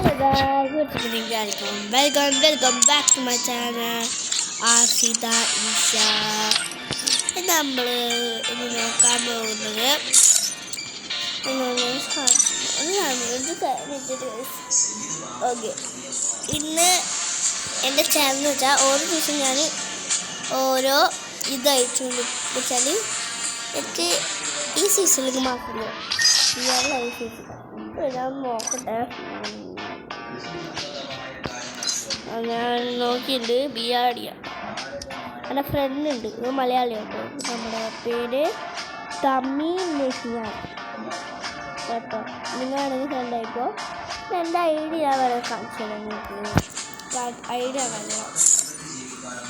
Hello guys, what's happening guys? Welcome back to my channel. ആസിത Isha. നമ്മൾ ഇന്ന് നോക്കാൻ പോകുന്നത് ഓക്കെ. ഇന്ന് എൻ്റെ ചാനൽ എന്ന് വെച്ചാൽ ഓരോ ദിവസം ഞാൻ ഓരോ ഇതയച്ചുകൊണ്ട് വെച്ചാൽ എനിക്ക് ഈ സീസണിലേക്ക് മാത്രമേ ഈ സീസൺ ഞാൻ നോക്കട്ടെ. ഞാൻ നോക്കിയിട്ടുണ്ട്. ബിയാടിയ എൻ്റെ ഫ്രണ്ട് ഉണ്ട്, മലയാളിയാണ്. നമ്മുടെ പേര് തമ്മി നെഹിയാണ് കേട്ടോ. നിങ്ങളാണെങ്കിൽ ഫ്രണ്ട് ആയിക്കോ. എൻ്റെ ഐഡിയ വരെ കാണിച്ചു തരാം നിങ്ങൾക്ക്. ഐഡിയ കാണിക്കാം.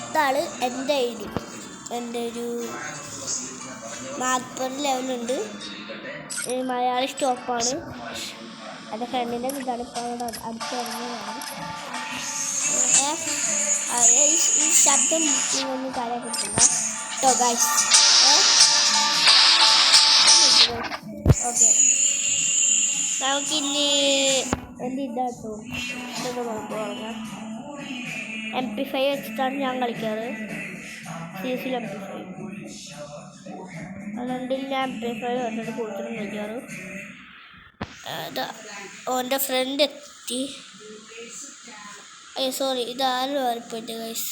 ഇതാണ് എൻ്റെ ഐഡി. എൻ്റെ ഒരു 40 ലെവലുണ്ട്. മലയാളി സ്റ്റോപ്പാണ്. എൻ്റെ ഫ്രണ്ടിൻ്റെ ഇതാണ്. ഇപ്പോൾ അവിടെ അടുത്തിറങ്ങിയതാണ്. ഈ ശബ്ദം ഒന്നും കാര്യമാക്കിയിട്ടില്ല കേട്ടോ ഗൈസ്. ഓക്കെ, നമുക്കിനി എൻ്റെ ഇതാട്ടോ ഇതൊക്കെ തുടങ്ങാം. MP5 വെച്ചിട്ടാണ് ഞാൻ കളിക്കാറ്. CS MP5 അതുകൊണ്ട് ഞാൻ MP5 വെച്ചിട്ട് കൂടുതലും കളിക്കാറ്. ഓൻ്റെ ഫ്രണ്ട് എത്തി. സോറി, ഇത് ആരും വരപ്പോയിട്ട് ഗൈസ്.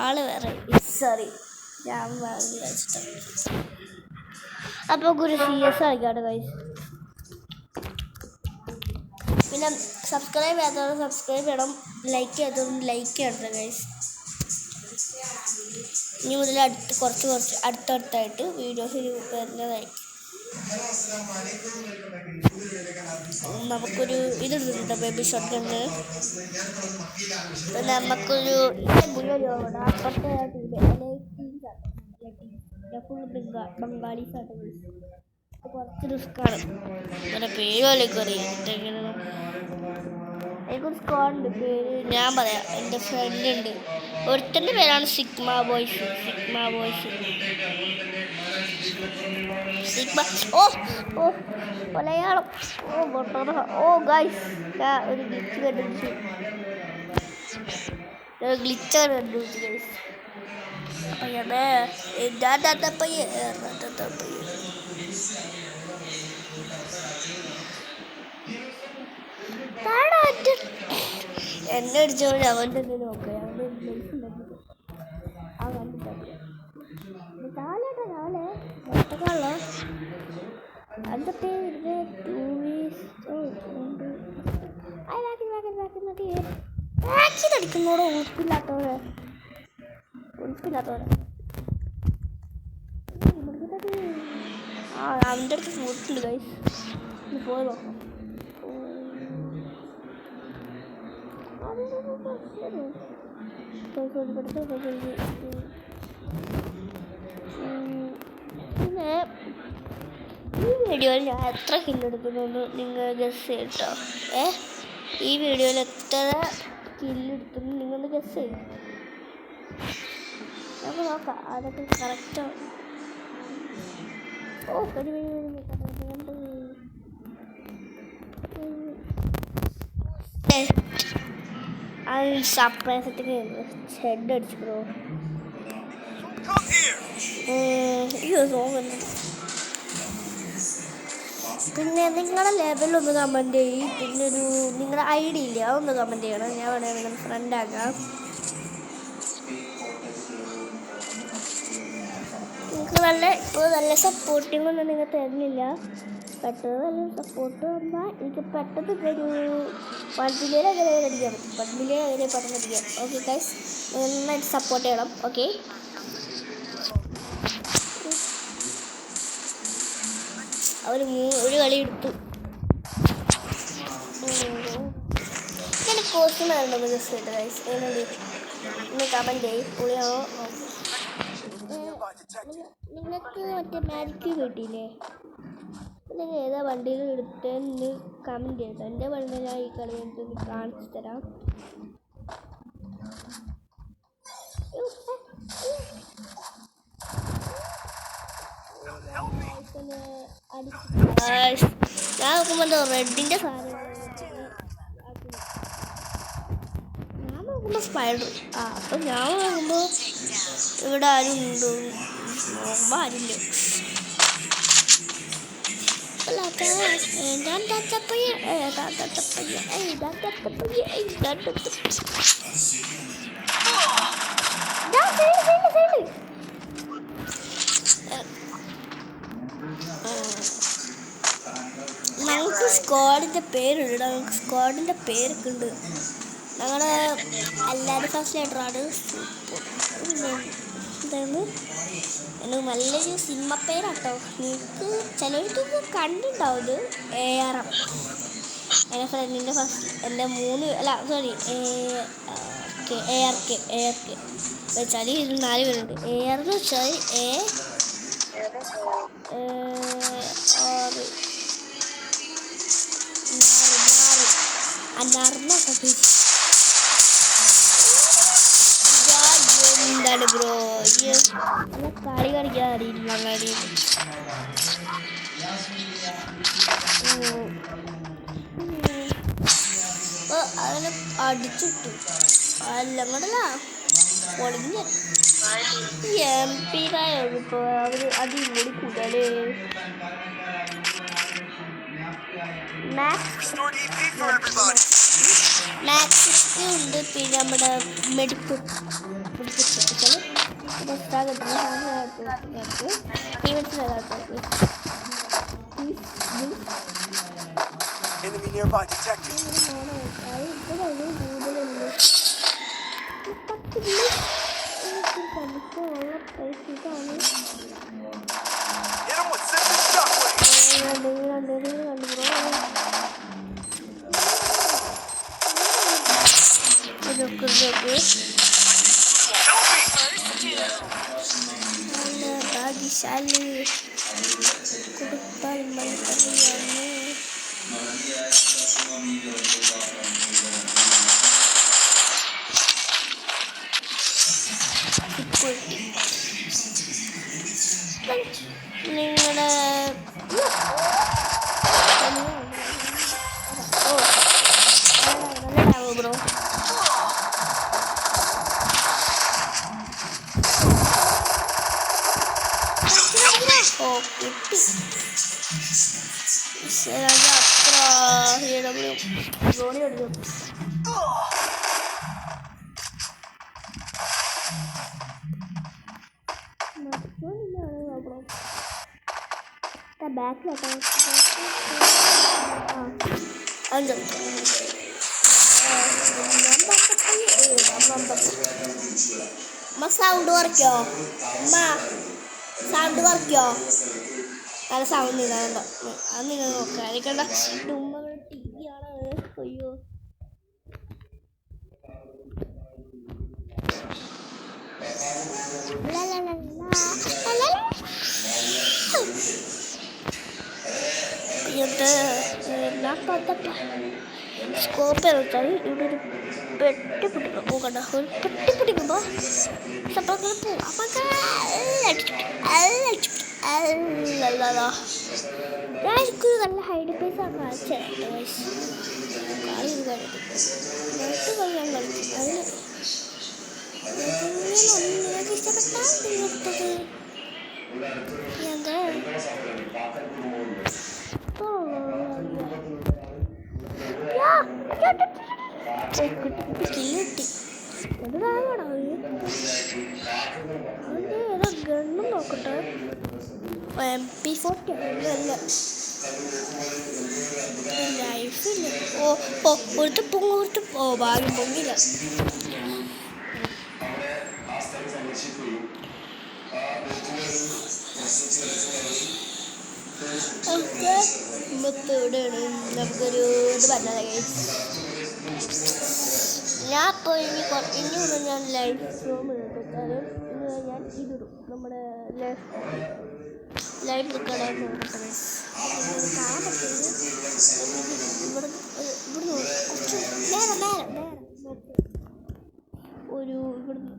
ആള് വേറെ, സോറി, ഞാൻ വിചാരിച്ചിട്ടാണ്. അപ്പോൾ ഒരു CS കളിക്കാണ് ഗൈസ്. പിന്നെ സബ്സ്ക്രൈബ് ചെയ്യാത്തവർ സബ്സ്ക്രൈബ് ചെയ്യണം, ലൈക്ക് ചെയ്യാത്തവർ ലൈക്ക് ചെയ്യണം ഗൈസ്. ഇനി മുതൽ കുറച്ച് അടുത്തടുത്തായിട്ട് വീഡിയോസ് വരുന്നതായിരിക്കും. നമുക്കൊരു ഇതെടുത്തിട്ടുണ്ട്, ബേബി ഷോട്ട് ഗണ്ണ്. നമുക്കൊരു അപ്പുറത്തെ ഫുൾ ബംഗാളീസാണ്. കുറച്ച് റിസ്ക്കാണ്. അങ്ങനെ പേരുപോലെയൊക്കെ അറിയാം. എനിക്കൊരു സ്ക്വാഡുണ്ട്, പേര് ഞാൻ പറയാം. എൻ്റെ ഫ്രണ്ട് ഉണ്ട്, ഒരുത്തൻ്റെ പേരാണ് സിഗ്മ ബോയ്സ്. മലയാളം. ഗൈസ്, ഒരു ഗ്ലിച്ച് കണ്ടുപിടിച്ചു ഗൈസ്. എന്നെ അടിച്ചോണ്ട് അവൻ്റെ നോക്കുക. അതിൻ്റെ പേര് അടിക്കുന്നോടെ ഉൾപ്പില്ലാത്തവരെ അവൻ്റെ അടുത്ത് ഫുഡുണ്ട് ഗൈസ്. പോയി നോക്കാം. പിന്നെ ഈ വീഡിയോയിൽ ഞാൻ എത്ര കില്ലെടുക്കുന്നു നിങ്ങൾ ഗസ് ചെയ്യട്ടോ. ഈ വീഡിയോയിൽ എത്ര കില്ലെടുക്കുന്നു നിങ്ങളൊന്ന് ഗസ് ചെയ്യും. നമുക്ക് നോക്കാം അതൊക്കെ കറക്റ്റാണ്. സർപ്രൈസൊക്കെ ഹെഡ് അടിച്ചിട്ടോ. പിന്നെ നിങ്ങളുടെ ലെവലൊന്ന് കമൻറ്റ് ചെയ്യും. പിന്നെ നിങ്ങളുടെ ഐഡി ഇല്ല, അതൊന്ന് കമൻറ്റ് ചെയ്യണം. ഞാൻ വേണമെങ്കിൽ ഫ്രണ്ട് ആക്കാം. നിങ്ങൾക്ക് നല്ല സപ്പോർട്ടിംഗ് ഒന്നും നിങ്ങൾ തരുന്നില്ല. പെട്ടെന്ന് നല്ല സപ്പോർട്ട് വന്നാൽ എനിക്ക് പെട്ടെന്ന് ഒരു 1 മില്യൺ അങ്ങനെ അടിക്കാൻ പറ്റും. 1 മില്യൺ അങ്ങനെ പെട്ടെന്ന് അടിക്കാം. ഓക്കെ ഗൈസ്, നന്നായിട്ട് സപ്പോർട്ട് ചെയ്യണം. ഓക്കെ, ഒരു കളി എടുത്തു. ഞാൻ കോസ്റ്റ്യൂമായിരുന്നു ജസ്റ്റ് കേട്ടോ ഗൈസ്. ഇന്ന് കമൻറ്റ് ചെയ്യും. പുളിയാണോ നിങ്ങൾക്ക് മറ്റേ മാജിക്ക് കിട്ടിയില്ലേ? നിങ്ങൾ ഏതാ വണ്ടിയിൽ എടുത്തെന്ന് കമൻറ്റ് ചെയ്തോ. എൻ്റെ വണ്ടി ഞാൻ ഈ കളി എനിക്ക് കാണിച്ചു തരാം. ഞാൻ നോക്കുമ്പോൾ റെഡിൻ്റെ സാധനം നോക്കുമ്പോൾ സ്പൈഡർ. അപ്പം ഞാൻ നോക്കുമ്പോൾ ഇവിടെ ആരും ഉണ്ടോ നോക്കുമ്പോൾ ആരില്ല. ഞങ്ങൾക്ക് സ്ക്വാഡിൻ്റെ പേരുണ്ട്. ഞങ്ങൾക്ക് സ്ക്വാഡിൻ്റെ പേരൊക്കെ ഉണ്ട്. ഞങ്ങളുടെ എല്ലാവരും ഫസ്റ്റ് ലെറ്ററാണ്. എന്താണ് എനിക്ക് നല്ലൊരു സിനിമ പേരാട്ടോ. നിങ്ങൾക്ക് ചിലർക്ക് കണ്ടിട്ടുണ്ടാവും. ARM എൻ്റെ ഫ്രണ്ടിൻ്റെ ഫസ്റ്റ് എൻ്റെ 3 ARK വെച്ചാൽ ഇതിൽ 4 പേരുണ്ട്. AR എന്ന് വെച്ചാൽ എന്താണ് ബ്രോ കളി കളിക്കാൻ അറിയില്ല. അതിനെ അടിച്ചിട്ടു എല്ലാം കൂടല്ല പൊളിഞ്ഞ MP ഇപ്പോൾ അവർ അടിപൊളി കൂടല്. മാക്സ് ഉണ്ട്. പിന്നെ നമ്മുടെ medical Enemy nearby detected. Hit him with Sifted Shockwave. ഭാഗ്യശാലി കൊടുത്താൽ മത്സരമാണ്. നിങ്ങളുടെ ബ്രോ കിട്ടി. അത്ര ധോണി എടുക്കും. ബാക്കിലോട്ടോ സൗണ്ട് കുറയ്ക്കോ അമ്മ? സൗണ്ട് കുറയ്ക്കോ? നല്ല സൗണ്ട് ഇടാണ്ട. അത് നിങ്ങൾ നോക്കാം. എനിക്കണ്ട ഉമ്മകളുടെ ടിവിയാണ്. അയ്യോ സ്കോപ്പ് വെച്ചാൽ ഇവിടെ ഒരു പെട്ടി പിടിക്കണം. പോകണ്ട ഒരു പെട്ടി പിടിക്കുമ്പോൾ ഞാനിക്കൊരു നല്ല ഹൈഡ് പേസ് ആണ് കാണിച്ചത്. കളി ഇത് കളിക്കും കളി ഞാൻ കളിക്കും. അതിന് നിങ്ങൾക്ക് ഇഷ്ടപ്പെട്ടാൽ തീർത്തത് എന്താ കിട്ടി. എന്താണോ ഏതോ ഗണ്ണും നോക്കട്ടെ. MP40 അല്ല ലൈഫില്ല. ഒരുത്ത പൊങ്ങ ഭാഗ്യം പൊങ്ങില്ല. ഇവിടെയാണ് നമുക്കൊരു ഇത് പറഞ്ഞത്. ഞാൻ ഇപ്പോൾ ഇനിയുള്ള ഞാൻ ലൈവ് സ്ട്രീം എടുത്താൽ ഞാൻ ഇതിടും. നമ്മുടെ ലൈവ് കാണാൻ പറ്റുന്നത് ഇവിടുന്ന് കുറച്ച് നേരെ ഒരു ഇവിടുന്ന്.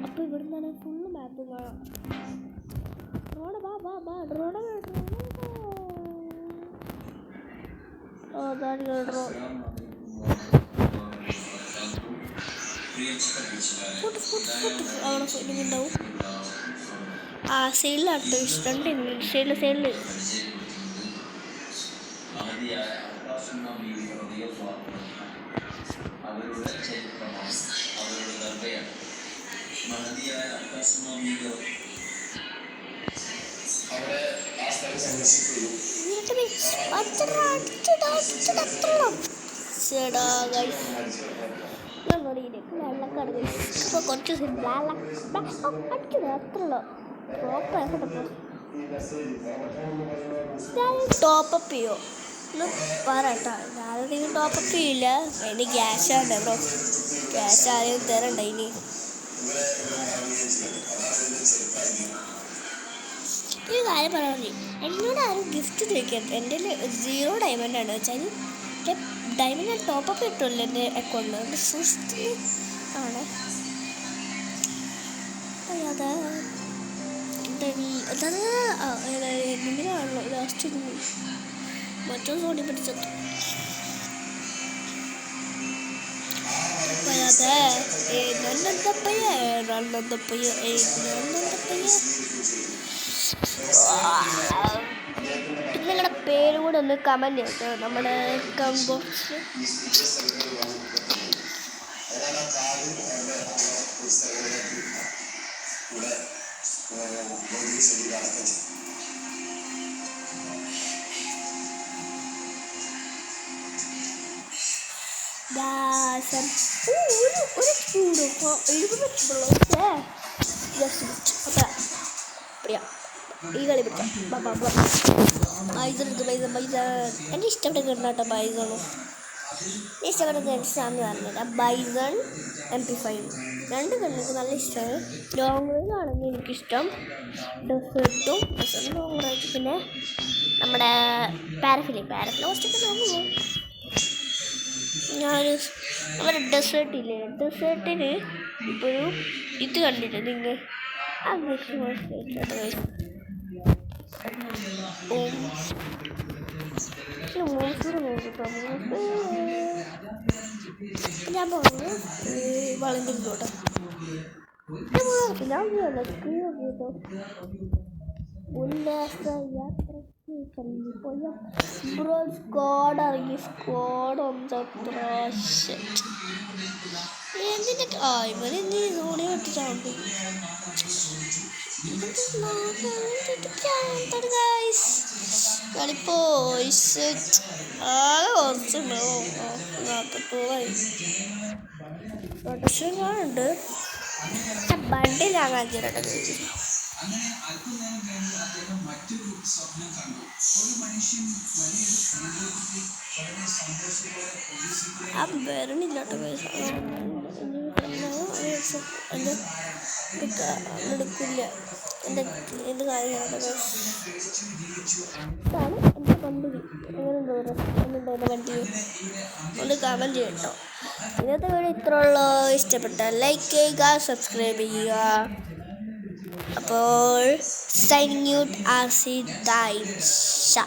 അപ്പോൾ ഇവിടുന്ന് ഫുള്ള് മാപ്പ് കാണാം. ഡ്രോണ് ഡ്രോണ് ഡ്രോ അവിടെ ഇനിയുണ്ടാവും. ആ സൈഡിലാട്ടോ ഇഷ്ടം സൈഡിൽ കുറച്ച് ടോപ്പപ്പ് ചെയ്യോ ഒന്ന് പറട്ടോ. ഞാനധികം ടോപ്പപ്പ് ചെയ്യില്ല. അതിന് ക്യാഷാണ് ബ്രോ. ക്യാഷ് ആരെയും തരണ്ട. ഇനി ഒരു കാര്യം പറയാൻ മതി, എന്നോട് ആരും ഗിഫ്റ്റ് ചോദിക്കരുത്. എൻ്റെ 0 ഡയമണ്ടാണ് വെച്ചാൽ ഡയമണ്ട് ഞാൻ ടോപ്പപ്പ് കിട്ടുമല്ലോ എൻ്റെ അക്കൗണ്ടിൽ. എൻ്റെ സൂക്ഷിച്ച് ആണ് അതെ. എന്തിനാണല്ലോ ലാസ്റ്റ് മറ്റൊരു സോണി പിടിച്ചത്. നിങ്ങളുടെ പേരും കൂടെ ഒന്ന് കമന്റ് ചെയ്യട്ടോ നമ്മുടെ കമന്റ് ബോക്സിൽ. ഈ കളി പിടിക്കാം. എൻ്റെ ഇഷ്ടപ്പെട്ട കിടന്നാട്ടോ ബൈസണോ. ഇഷ്ടപ്പെട്ട ഗൺസാന്ന് പറഞ്ഞത് ബൈസൺ MP5. 2 ഗണ്ണൊക്കെ നല്ല ഇഷ്ടമാണ്. ലോങ് റേഞ്ച് ആണെങ്കിൽ എനിക്കിഷ്ടം ഡെസേർട്ടും ലോങ് റേഞ്ച്. പിന്നെ നമ്മുടെ പാരഫിലി കുറച്ചൊക്കെ നോക്കുന്നു ഞാൻ. നമ്മുടെ ഡെസേർട്ടില്ലേ, ഡെസേർട്ടിന് ഇപ്പോൾ ഒരു ഇത് കണ്ടിട്ട് നിങ്ങൾ ആ ഞാൻ പറഞ്ഞു വളണ്ടിരിക്കോട്ടെ. ഞാൻ ഉല്ലാസ യാത്രയ്ക്ക് പോയ ബ്രോ സ്ക്വാഡ് ഇറങ്ങി. സ്ക്വാഡ് ഒന്നും പ്രാവശ്യം എന്തിൻ്റെ ഇവരെന്ത് സോണി വിട്ടിട്ടുണ്ട്. കളിപ്പോയി ആകെ കുറച്ചുണ്ടാവും. 42 കാണുന്നുണ്ട്. ബണ്ടി ഞാൻ കാണിച്ചിട്ടുണ്ട്. ആ വരണില്ലോട്ടോ എടുക്കില്ല. എൻ്റെ കാര്യമാണ് എൻ്റെ വണ്ടി. എങ്ങനെയുണ്ടോ വണ്ടി ഒന്ന് കമൻറ്റ് ചെയ്യട്ടോ. ഇന്നത്തെ വീഡിയോ ഇത്ര ഉള്ളൂ. ഇഷ്ടപ്പെട്ട ലൈക്ക് ചെയ്യുക, സബ്സ്ക്രൈബ് ചെയ്യുക. അപ്പോൾ സൈനിങ് ഔട്ട് RC Daisha.